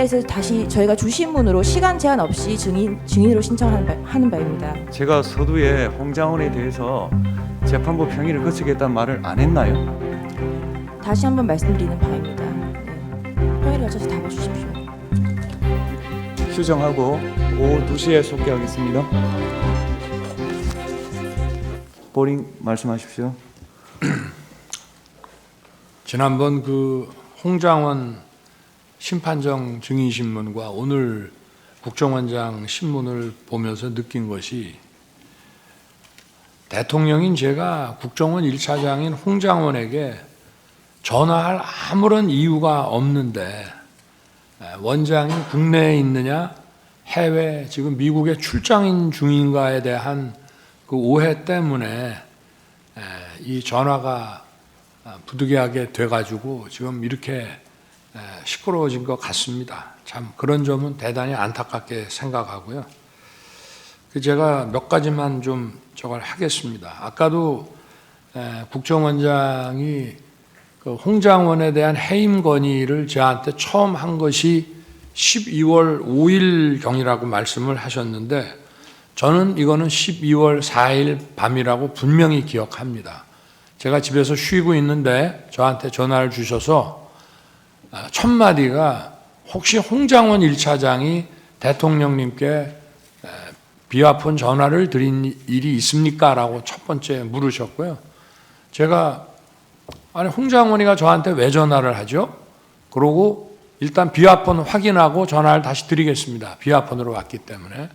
TBS에서 다시 저희가 주신문으로 시간 제한 없이 증인으로 신청하는 바입니다. 제가 서두에 홍장원에 대해서 재판부 평의를 거치겠다는 말을 안 했나요? 다시 한번 말씀드리는 바입니다. 네. 평일에 어차피 답해주십시오. 휴정하고 오후 2시에 속개하겠습니다. 보링 말씀하십시오. 지난번 그 홍장원 심판정 증인신문과 오늘 국정원장 신문을 보면서 느낀 것이, 대통령인 제가 국정원 1차장인 홍장원에게 전화할 아무런 이유가 없는데 원장이 국내에 있느냐 해외 지금 미국에 출장 중인가에 대한 그 오해 때문에 이 전화가 부득이하게 돼가지고 지금 이렇게 시끄러워진 것 같습니다. 참 그런 점은 대단히 안타깝게 생각하고요. 제가 몇 가지만 좀 저걸 하겠습니다. 아까도 국정원장이 그 홍장원에 대한 해임 건의를 저한테 처음 한 것이 12월 5일경이라고 말씀을 하셨는데, 저는 이거는 12월 4일 밤이라고 분명히 기억합니다. 제가 집에서 쉬고 있는데 저한테 전화를 주셔서 첫 마디가 혹시 홍장원 1차장이 대통령님께 비화폰 전화를 드린 일이 있습니까? 라고 첫 번째 물으셨고요. 제가 아니 홍장원이가 저한테 왜 전화를 하죠? 그러고 일단 비화폰 확인하고 전화를 다시 드리겠습니다. 비화폰으로 왔기 때문에.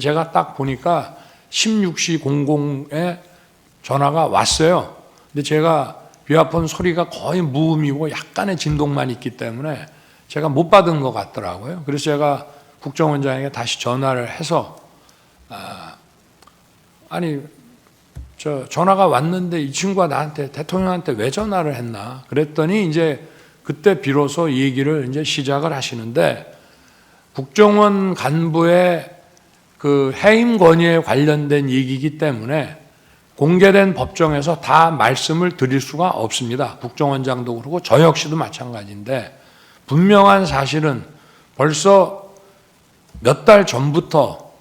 제가 딱 보니까 16시 00에 전화가 왔어요. 근데 제가 비화폰 소리가 거의 무음이고 약간의 진동만 있기 때문에 제가 못 받은 것 같더라고요. 그래서 제가 국정원장에게 다시 전화를 해서 아니 저 전화가 왔는데 이 친구가 나한테 대통령한테 왜 전화를 했나 그랬더니 이제 그때 비로소 이 얘기를 이제 시작을 하시는데, 국정원 간부의 그 해임 건의에 관련된 얘기이기 때문에 공개된 법정에서 다 말씀을 드릴 수가 없습니다. 국정원장도 그렇고 저 역시도 마찬가지인데, 분명한 사실은 벌써 몇 달 전부터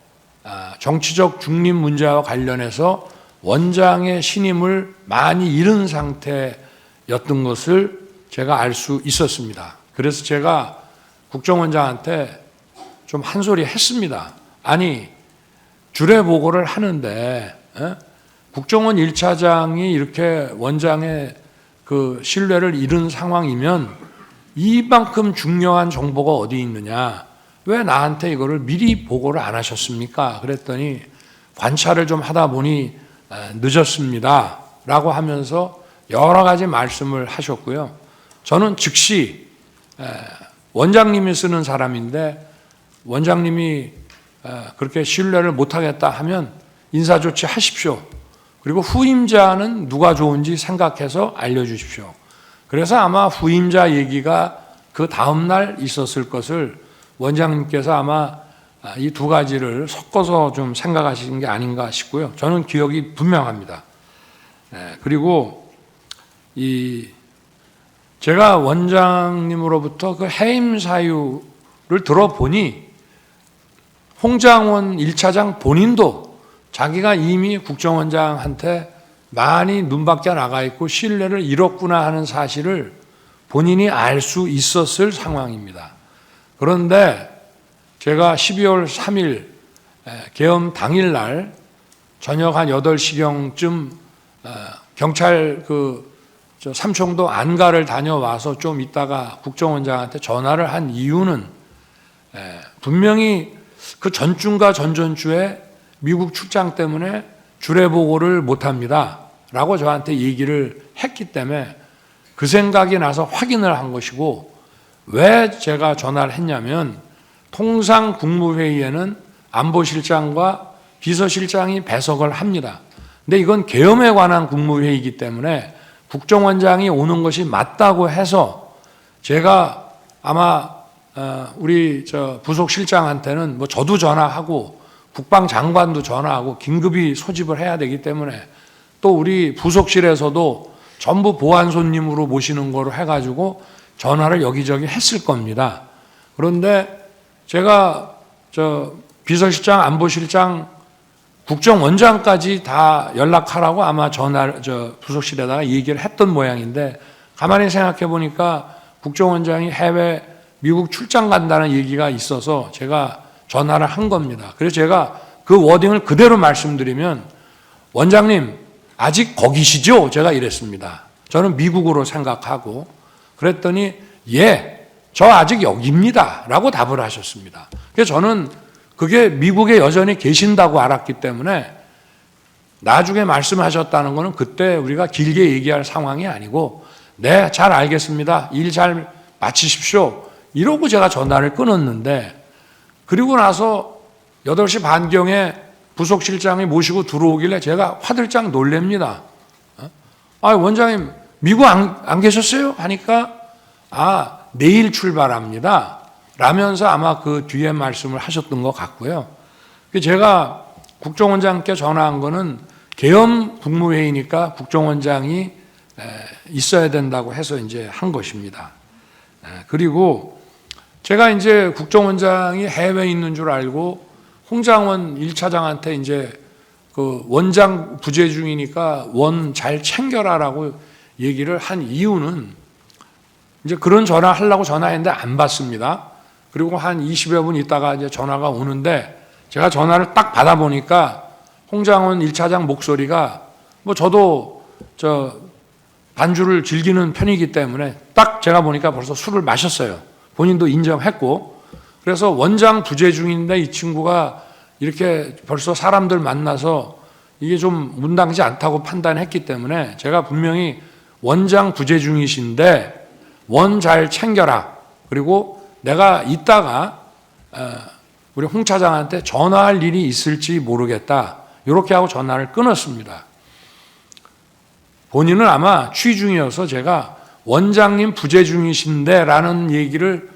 정치적 중립 문제와 관련해서 원장의 신임을 많이 잃은 상태였던 것을 제가 알 수 있었습니다. 그래서 제가 국정원장한테 좀 한 소리 했습니다. 아니 주례 보고를 하는데 국정원 1차장이 이렇게 원장의 그 신뢰를 잃은 상황이면 이만큼 중요한 정보가 어디 있느냐, 왜 나한테 이거를 미리 보고를 안 하셨습니까? 그랬더니 관찰을 좀 하다 보니 늦었습니다 라고 하면서 여러 가지 말씀을 하셨고요. 저는 즉시 원장님이 쓰는 사람인데 원장님이 그렇게 신뢰를 못하겠다 하면 인사조치 하십시오. 그리고 후임자는 누가 좋은지 생각해서 알려주십시오. 그래서 아마 후임자 얘기가 그 다음날 있었을 것을 원장님께서 아마 이 두 가지를 섞어서 좀 생각하시는 게 아닌가 싶고요. 저는 기억이 분명합니다. 그리고 제가 원장님으로부터 그 해임 사유를 들어보니 홍장원 1차장 본인도 자기가 이미 국정원장한테 많이 눈밖에 나가 있고 신뢰를 잃었구나 하는 사실을 본인이 알 수 있었을 상황입니다. 그런데 제가 12월 3일 계엄 당일날 저녁 한 8시경쯤 경찰 삼청도 안가를 다녀와서 좀 있다가 국정원장한테 전화를 한 이유는 분명히 그 전주인가 전전주에 미국 출장 때문에 주례 보고를 못합니다 라고 저한테 얘기를 했기 때문에 그 생각이 나서 확인을 한 것이고, 왜 제가 전화를 했냐면 통상 국무회의에는 안보실장과 비서실장이 배석을 합니다. 근데 이건 계엄에 관한 국무회의이기 때문에 국정원장이 오는 것이 맞다고 해서 제가 아마 우리 부속실장한테는 뭐 저도 전화하고 국방장관도 전화하고 긴급히 소집을 해야 되기 때문에 또 우리 부속실에서도 전부 보안 손님으로 모시는 거로 해가지고 전화를 여기저기 했을 겁니다. 그런데 제가 비서실장, 안보실장, 국정원장까지 다 연락하라고 아마 부속실에다가 얘기를 했던 모양인데, 가만히 생각해 보니까 국정원장이 해외 미국 출장 간다는 얘기가 있어서 제가 전화를 한 겁니다. 그래서 제가 그 워딩을 그대로 말씀드리면, 원장님 아직 거기시죠? 제가 이랬습니다. 저는 미국으로 생각하고. 그랬더니 예, 저 아직 여기입니다 라고 답을 하셨습니다. 그래서 저는 그게 미국에 여전히 계신다고 알았기 때문에 나중에 말씀하셨다는 것은 그때 우리가 길게 얘기할 상황이 아니고, 네, 잘 알겠습니다, 일 잘 마치십시오 이러고 제가 전화를 끊었는데, 그리고 나서 8시 반경에 부속실장이 모시고 들어오길래 제가 화들짝 놀랍니다. 원장님 미국 안 계셨어요? 하니까 내일 출발합니다 라면서 아마 그 뒤에 말씀을 하셨던 것 같고요. 제가 국정원장께 전화한 거는 계엄 국무회의니까 국정원장이 있어야 된다고 해서 이제 한 것입니다. 그리고 제가 이제 국정원장이 해외에 있는 줄 알고 홍장원 1차장한테 이제 그 원장 부재 중이니까 원 잘 챙겨라라고 얘기를 한 이유는, 이제 그런 전화 하려고 전화했는데 안 받습니다. 그리고 한 20여 분 있다가 이제 전화가 오는데, 제가 전화를 딱 받아보니까 홍장원 1차장 목소리가, 저도 반주를 즐기는 편이기 때문에 딱 제가 보니까 벌써 술을 마셨어요. 본인도 인정했고. 그래서 원장 부재 중인데 이 친구가 이렇게 벌써 사람들 만나서 이게 좀 문당치 않다고 판단했기 때문에 제가 분명히 원장 부재 중이신데 원 잘 챙겨라, 그리고 내가 이따가 우리 홍 차장한테 전화할 일이 있을지 모르겠다, 이렇게 하고 전화를 끊었습니다. 본인은 아마 취 중이어서 제가 원장님 부재 중이신데 라는 얘기를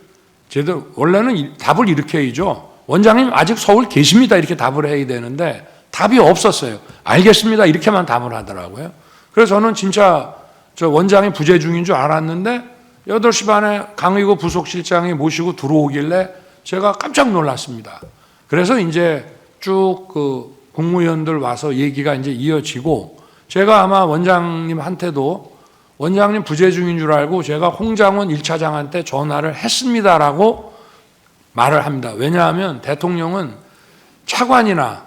제대로, 원래는 답을 이렇게 해야죠. 원장님 아직 서울 계십니다 이렇게 답을 해야 되는데 답이 없었어요. 알겠습니다 이렇게만 답을 하더라고요. 그래서 저는 진짜 원장이 부재 중인 줄 알았는데 8시 반에 강의고 부속실장이 모시고 들어오길래 제가 깜짝 놀랐습니다. 그래서 이제 쭉 그 국무위원들 와서 얘기가 이제 이어지고, 제가 아마 원장님한테도 원장님 부재 중인 줄 알고 제가 홍장원 1차장한테 전화를 했습니다라고 말을 합니다. 왜냐하면 대통령은 차관이나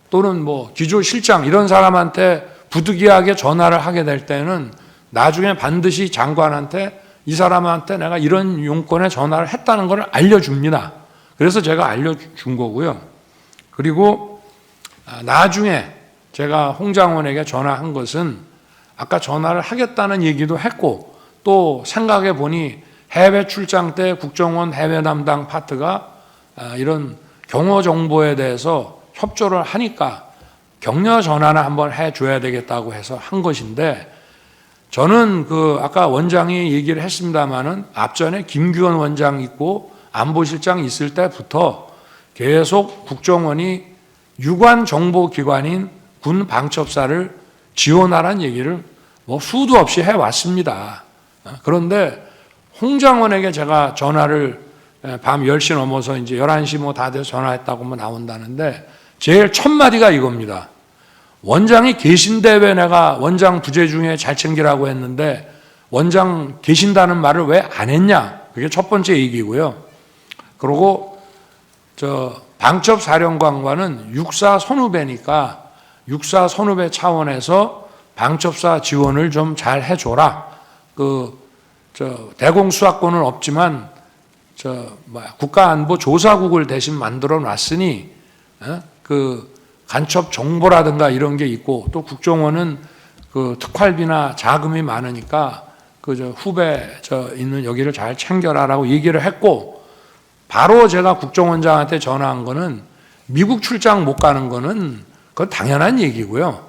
또는 기조실장 이런 사람한테 부득이하게 전화를 하게 될 때는 나중에 반드시 장관한테 이 사람한테 내가 이런 용건에 전화를 했다는 걸 알려줍니다. 그래서 제가 알려준 거고요. 그리고 나중에 제가 홍장원에게 전화한 것은 아까 전화를 하겠다는 얘기도 했고, 또 생각해 보니 해외 출장 때 국정원 해외 담당 파트가 이런 경호 정보에 대해서 협조를 하니까 격려 전화나 한번 해줘야 되겠다고 해서 한 것인데, 저는 아까 원장이 얘기를 했습니다마는 앞전에 김규원 원장 있고 안보실장 있을 때부터 계속 국정원이 유관 정보기관인 군 방첩사를 지원하라는 얘기를 수도 없이 해왔습니다. 그런데 홍장원에게 제가 전화를 밤 10시 넘어서 이제 11시 다 돼서 전화했다고 나온다는데, 제일 첫 마디가 이겁니다. 원장이 계신데 왜 내가 원장 부재 중에 잘 챙기라고 했는데 원장 계신다는 말을 왜 안 했냐? 그게 첫 번째 얘기고요. 그리고 방첩사령관과는 육사 선후배니까 육사 선후배 차원에서 방첩사 지원을 좀 잘 해줘라. 대공수사권은 없지만 국가안보조사국을 대신 만들어 놨으니 간첩 정보라든가 이런 게 있고, 또 국정원은 특활비나 자금이 많으니까 후배 있는 여기를 잘 챙겨라라고 얘기를 했고, 바로 제가 국정원장한테 전화한 거는 미국 출장 못 가는 거는 그건 당연한 얘기고요.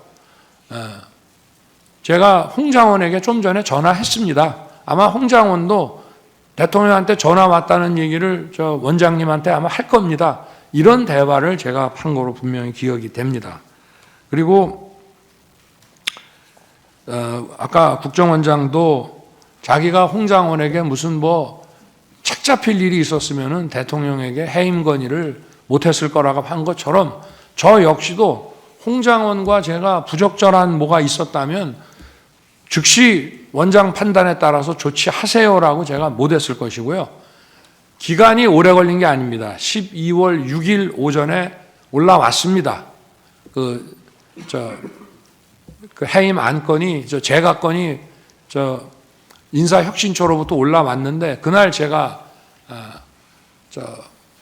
제가 홍장원에게 좀 전에 전화했습니다. 아마 홍장원도 대통령한테 전화 왔다는 얘기를 원장님한테 아마 할 겁니다. 이런 대화를 제가 한 거로 분명히 기억이 됩니다. 그리고 아까 국정원장도 자기가 홍장원에게 무슨 책 잡힐 일이 있었으면은 대통령에게 해임 건의를 못했을 거라고 한 것처럼 저 역시도 홍장원과 제가 부적절한 뭐가 있었다면 즉시 원장 판단에 따라서 조치하세요라고 제가 못했을 것이고요. 기간이 오래 걸린 게 아닙니다. 12월 6일 오전에 올라왔습니다. 그 해임 안건이 제가건이 인사혁신처로부터 올라왔는데 그날 제가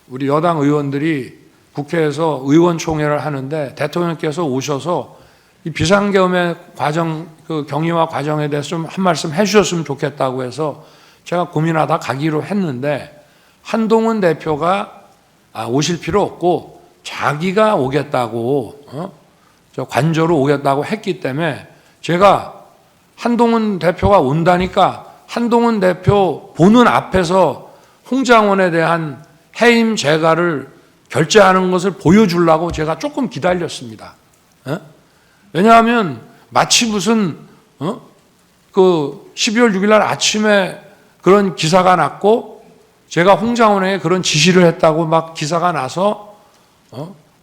우리 여당 의원들이 국회에서 의원총회를 하는데 대통령께서 오셔서 이 비상계엄의 과정, 그 경위와 과정에 대해서 좀 한 말씀 해주셨으면 좋겠다고 해서 제가 고민하다 가기로 했는데 한동훈 대표가 오실 필요 없고 자기가 오겠다고 관저로 오겠다고 했기 때문에 제가 한동훈 대표가 온다니까 한동훈 대표 보는 앞에서 홍장원에 대한 해임 재가를 결재하는 것을 보여주려고 제가 조금 기다렸습니다. 왜냐하면 마치 무슨 그 12월 6일 날 아침에 그런 기사가 났고 제가 홍장원에게 그런 지시를 했다고 막 기사가 나서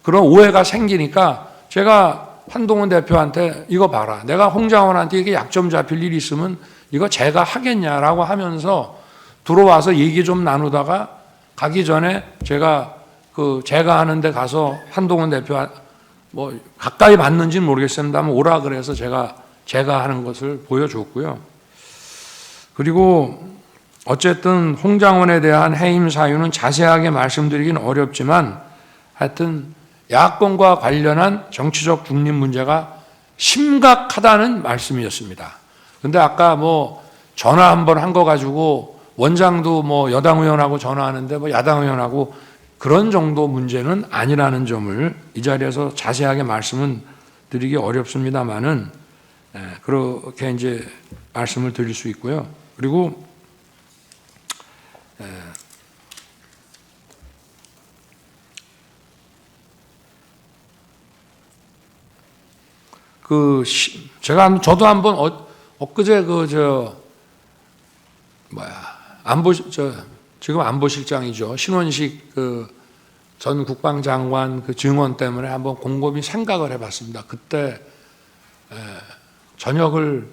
그런 오해가 생기니까 제가 한동훈 대표한테 이거 봐라. 내가 홍장원한테 이게 약점 잡힐 일이 있으면 이거 제가 하겠냐라고 하면서 들어와서 얘기 좀 나누다가 가기 전에 제가 제가 하는데 가서 한동훈 대표 뭐 가까이 봤는지는 모르겠습니다만 오라 그래서 제가 하는 것을 보여줬고요. 그리고 어쨌든 홍장원에 대한 해임 사유는 자세하게 말씀드리긴 어렵지만 하여튼 야권과 관련한 정치적 중립 문제가 심각하다는 말씀이었습니다. 근데 아까 뭐 전화 한번 한 거 가지고 원장도 뭐 여당 의원하고 전화하는데 뭐 야당 의원하고 그런 정도 문제는 아니라는 점을 이 자리에서 자세하게 말씀은 드리기 어렵습니다만은 그렇게 이제 말씀을 드릴 수 있고요. 그리고 저도 한번 엊그제 지금 안보실장이죠. 신원식 전 국방장관 증언 때문에 한번 곰곰이 생각을 해봤습니다. 그때 저녁을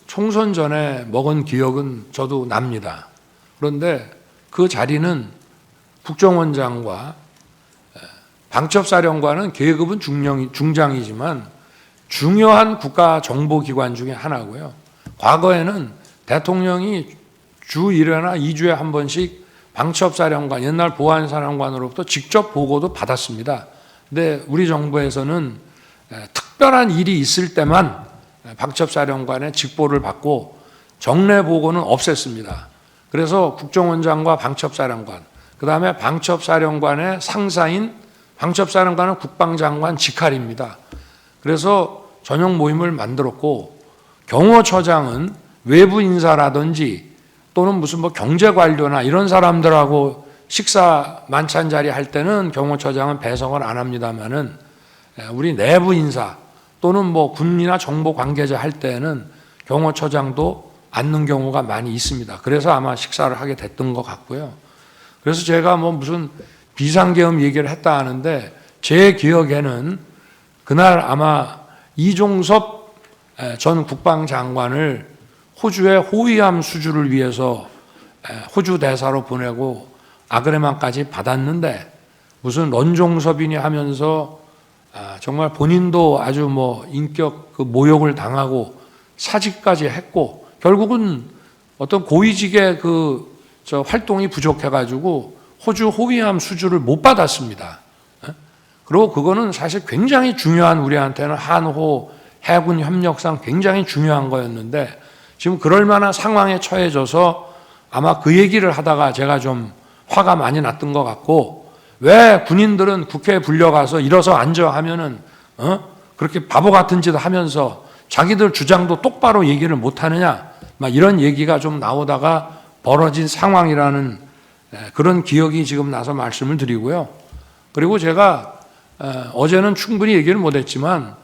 총선 전에 먹은 기억은 저도 납니다. 그런데 그 자리는 국정원장과 방첩사령관은 계급은 중장이지만 중요한 국가정보기관 중에 하나고요. 과거에는 대통령이 주 1회나 2주에 한 번씩 방첩사령관, 옛날 보안사령관으로부터 직접 보고도 받았습니다. 근데 우리 정부에서는 특별한 일이 있을 때만 방첩사령관의 직보를 받고 정례 보고는 없앴습니다. 그래서 국정원장과 방첩사령관, 그 다음에 방첩사령관의 상사인 방첩사령관은 국방장관 직할입니다. 그래서 전용 모임을 만들었고 경호처장은 외부 인사라든지 또는 무슨 뭐 경제관료나 이런 사람들하고 식사 만찬 자리 할 때는 경호처장은 배석을 안 합니다만은 우리 내부 인사 또는 뭐 군이나 정보 관계자 할 때는 경호처장도 앉는 경우가 많이 있습니다. 그래서 아마 식사를 하게 됐던 것 같고요. 그래서 제가 뭐 무슨 비상계엄 얘기를 했다 하는데 제 기억에는 그날 아마 이종섭 전 국방장관을 호주의 호위함 수주를 위해서 호주 대사로 보내고 아그레만까지 받았는데 무슨 런종섭이니 하면서 정말 본인도 아주 뭐 인격 모욕을 당하고 사직까지 했고 결국은 어떤 고위직의 활동이 부족해가지고 호주 호위함 수주를 못 받았습니다. 그리고 그거는 사실 굉장히 중요한 우리한테는 한호 해군 협력상 굉장히 중요한 거였는데 지금 그럴 만한 상황에 처해져서 아마 그 얘기를 하다가 제가 좀 화가 많이 났던 것 같고 왜 군인들은 국회에 불려가서 일어서 앉아 하면은 그렇게 바보 같은 짓을 하면서 자기들 주장도 똑바로 얘기를 못 하느냐 막 이런 얘기가 좀 나오다가 벌어진 상황이라는 그런 기억이 지금 나서 말씀을 드리고요. 그리고 제가 어제는 충분히 얘기를 못했지만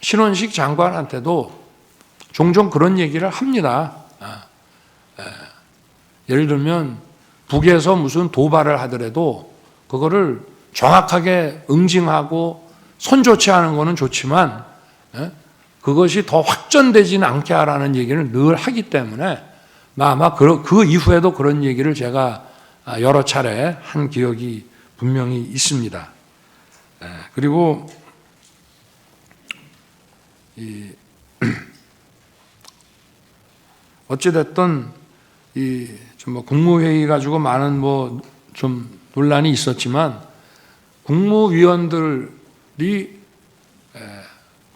신원식 장관한테도 종종 그런 얘기를 합니다. 예를 들면 북에서 무슨 도발을 하더라도 그거를 정확하게 응징하고 손 좋지 않은 거는 좋지만 그것이 더 확전되지는 않게 하라는 얘기를 늘 하기 때문에 아마 그 이후에도 그런 얘기를 제가 여러 차례 한 기억이 분명히 있습니다. 그리고 어찌됐든 뭐 국무회의 가지고 많은 뭐 좀 논란이 있었지만 국무위원들이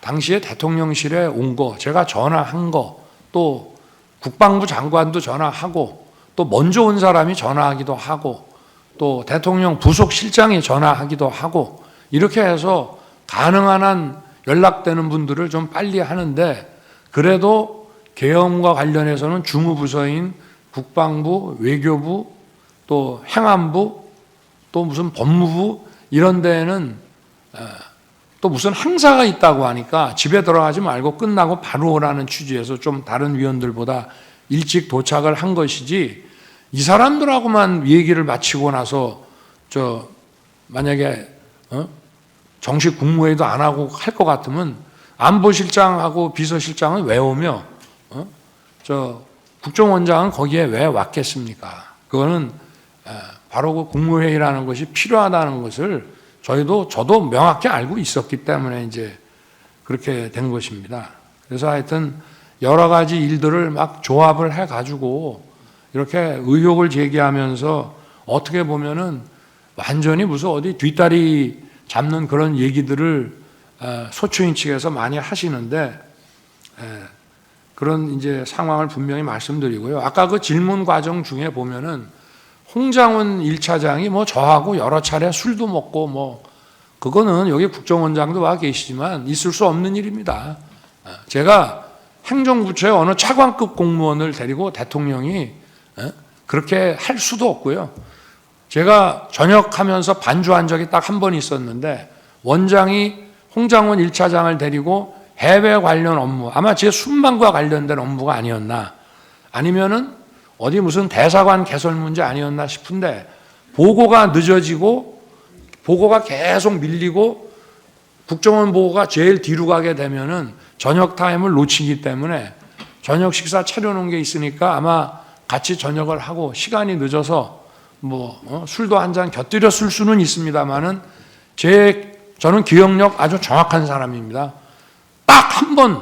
당시에 대통령실에 온 거, 제가 전화한 거, 또 국방부 장관도 전화하고, 또 먼저 온 사람이 전화하기도 하고, 또 대통령 부속실장이 전화하기도 하고, 이렇게 해서 가능한 한 연락되는 분들을 좀 빨리 하는데, 그래도 계엄과 관련해서는 주무부서인 국방부, 외교부, 또 행안부, 또 무슨 법무부 이런 데에는 또 무슨 행사가 있다고 하니까 집에 들어가지 말고 끝나고 바로 오라는 취지에서 좀 다른 위원들보다 일찍 도착을 한 것이지, 이 사람들하고만 얘기를 마치고 나서 만약에 정식 국무회의도 안 하고 할 것 같으면 안보실장하고 비서실장은 왜 오며 국정원장은 거기에 왜 왔겠습니까? 그거는 바로 그 국무회의라는 것이 필요하다는 것을 저도 명확히 알고 있었기 때문에 이제 그렇게 된 것입니다. 그래서 하여튼 여러 가지 일들을 막 조합을 해가지고 이렇게 의혹을 제기하면서 어떻게 보면은 완전히 무슨 어디 뒷다리 잡는 그런 얘기들을 소추인 측에서 많이 하시는데, 그런 이제 상황을 분명히 말씀드리고요. 아까 그 질문 과정 중에 보면은 홍장훈 1차장이 뭐 저하고 여러 차례 술도 먹고 뭐, 그거는 여기 국정원장도 와 계시지만 있을 수 없는 일입니다. 제가 행정부처의 어느 차관급 공무원을 데리고 대통령이 그렇게 할 수도 없고요. 제가 전역하면서 반주한 적이 딱 한 번 있었는데, 원장이 홍장훈 1차장을 데리고 해외 관련 업무, 아마 제 순방과 관련된 업무가 아니었나, 아니면은 어디 무슨 대사관 개설 문제 아니었나 싶은데, 보고가 늦어지고 보고가 계속 밀리고 국정원 보고가 제일 뒤로 가게 되면은 저녁 타임을 놓치기 때문에 저녁 식사 차려놓은 게 있으니까 아마 같이 저녁을 하고 시간이 늦어서 뭐 술도 한 잔 곁들여 쓸 수는 있습니다만은 저는 기억력 아주 정확한 사람입니다. 딱 한 번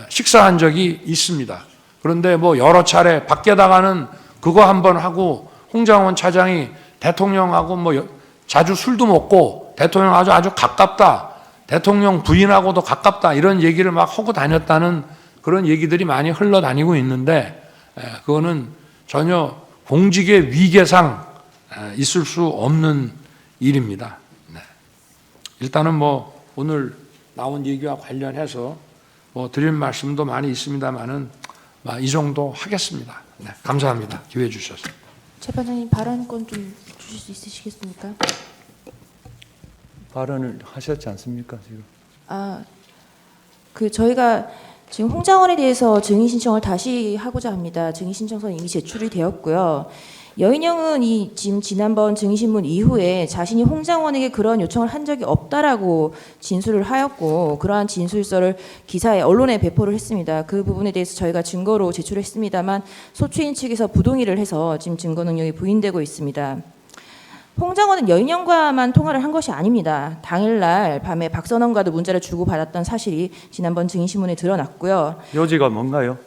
식사한 적이 있습니다. 그런데 뭐 여러 차례 밖에다가는 그거 한 번 하고, 홍장원 차장이 대통령하고 뭐 자주 술도 먹고 대통령하고 아주 가깝다, 대통령 부인하고도 가깝다, 이런 얘기를 막 하고 다녔다는 그런 얘기들이 많이 흘러다니고 있는데, 그거는 전혀 공직의 위계상 있을 수 없는 일입니다. 일단은 뭐 오늘 나온 얘기와 관련해서 뭐 드릴 말씀도 많이 있습니다만은 이 정도 하겠습니다. 감사합니다. 기회 주셔서. 재판장님, 발언권 좀 주실 수 있으시겠습니까? 발언을 하셨지 않습니까, 지금? 저희가 지금 홍장원에 대해서 증인 신청을 다시 하고자 합니다. 증인 신청서는 이미 제출이 되었고요. 여인영은 지금 지난번 증인신문 이후에 자신이 홍장원에게 그런 요청을 한 적이 없다라고 진술을 하였고, 그러한 진술서를 기사에 언론에 배포를 했습니다. 그 부분에 대해서 저희가 증거로 제출했습니다만 소추인 측에서 부동의를 해서 지금 증거 능력이 부인되고 있습니다. 홍장원은 여인영과만 통화를 한 것이 아닙니다. 당일날 밤에 박선원과도 문자를 주고받았던 사실이 지난번 증인신문에 드러났고요. 요지가 뭔가요?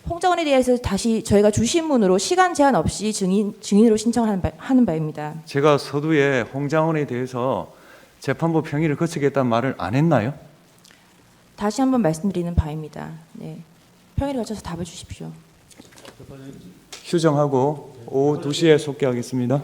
홍장원에 대해서 다시 저희가 주신문으로 시간 제한 없이 증인으로 신청하는 바입니다. 제가 서두에 홍장원에 대해서 재판부 평의를 거치겠다는 말을 안 했나요? 다시 한번 말씀드리는 바입니다. 네. 평일에 거쳐서 답을 주십시오. 휴정하고 오후 2시에 속개하겠습니다.